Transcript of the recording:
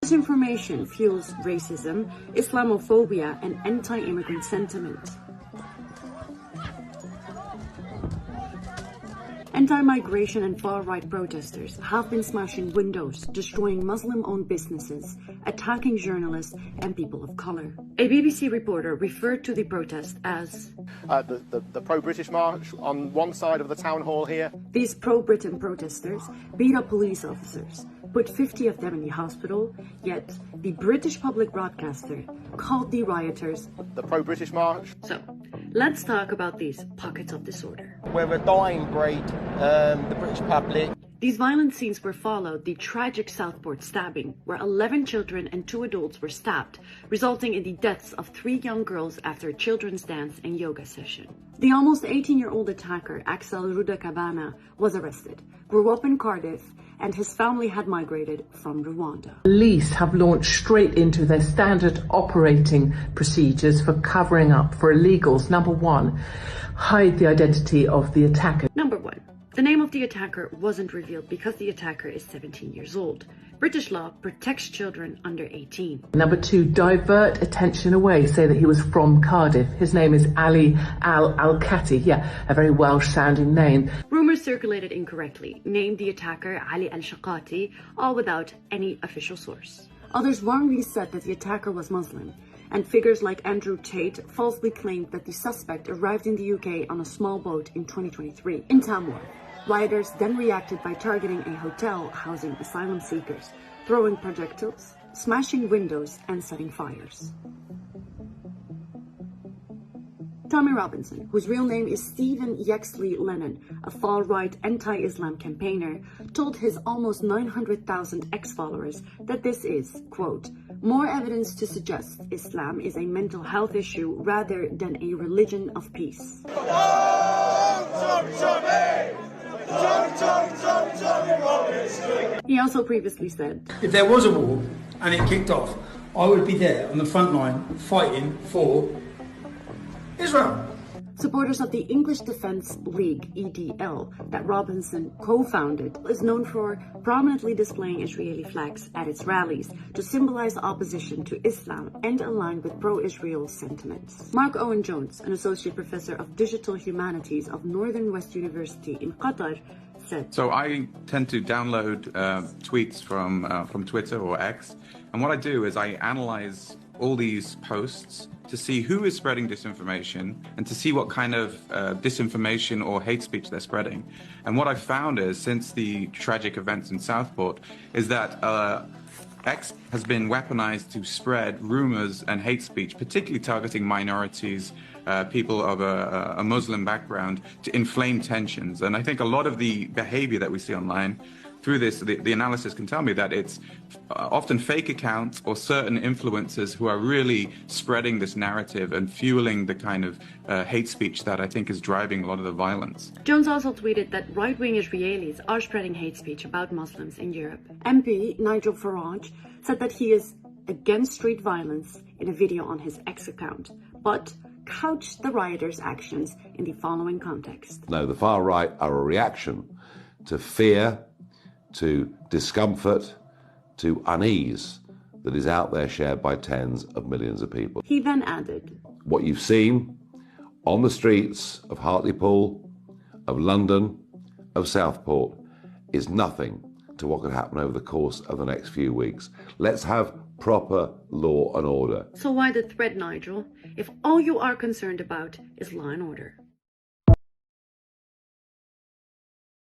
Disinformation fuels racism, Islamophobia, and anti-immigrant sentiment. Anti-migration and far-right protesters have been smashing windows, destroying Muslim-owned businesses, attacking journalists and people of color. A BBC reporter referred to the protest as the pro-British march on one side of the town hall here. These pro-Britain protesters beat up police officers, put 50 of them in the hospital, yet the British public broadcaster called the rioters the pro-British march. So, let's talk about these pockets of disorder. We're a dying breed, the British public. These violent scenes were followed the tragic Southport stabbing, where 11 children and 2 adults were stabbed, resulting in the deaths of 3 young girls after a children's dance and yoga session. The almost 18-year-old attacker, Axel Rudakabana, was arrested, grew up in Cardiff, and his family had migrated from Rwanda. Police have launched straight into their standard operating procedures for covering up for illegals. Number 1, hide the identity of the attacker. Number 1. The name of the attacker wasn't revealed because the attacker is 17 years old. British law protects children under 18. Number 2, divert attention away. Say that he was from Cardiff. His name is Ali Al-Kati. Yeah, a very Welsh-sounding name. Rumours circulated incorrectly, named the attacker Ali Al-Shaqati, all without any official source. Others wrongly said that the attacker was Muslim, and figures like Andrew Tate falsely claimed that the suspect arrived in the UK on a small boat in 2023. In Tamworth, rioters then reacted by targeting a hotel housing asylum seekers, throwing projectiles, smashing windows, and setting fires. Tommy Robinson, whose real name is Stephen Yexley Lennon, a far-right anti-Islam campaigner, told his almost 900,000 ex-followers that this is, quote, more evidence to suggest Islam is a mental health issue rather than a religion of peace. He also previously said, if there was a war and it kicked off, I would be there on the front line fighting for Israel. Supporters of the English Defence League, EDL, that Robinson co-founded, is known for prominently displaying Israeli flags at its rallies to symbolize opposition to Islam and align with pro-Israel sentiments. Mark Owen Jones, an associate professor of digital humanities of Northern West University in Qatar, said, So I tend to download tweets from Twitter or X, and what I do is I analyze all these posts to see who is spreading disinformation and to see what kind of disinformation or hate speech they're spreading. And what I've found is, since the tragic events in Southport, is that X has been weaponized to spread rumors and hate speech, particularly targeting minorities, people of a Muslim background, to inflame tensions. And I think a lot of the behavior that we see online through this, the analysis can tell me that it's often fake accounts or certain influencers who are really spreading this narrative and fueling the kind of hate speech that I think is driving a lot of the violence. Jones also tweeted that right-wing Israelis are spreading hate speech about Muslims in Europe. MP Nigel Farage said that he is against street violence in a video on his X account, but couched the rioters' actions in the following context. No, the far right are a reaction to fear, to discomfort, to unease that is out there shared by tens of millions of people. He then added, what you've seen on the streets of Hartlepool, of London, of Southport is nothing to what could happen over the course of the next few weeks. Let's have proper law and order. So why the threat, Nigel, if all you are concerned about is law and order?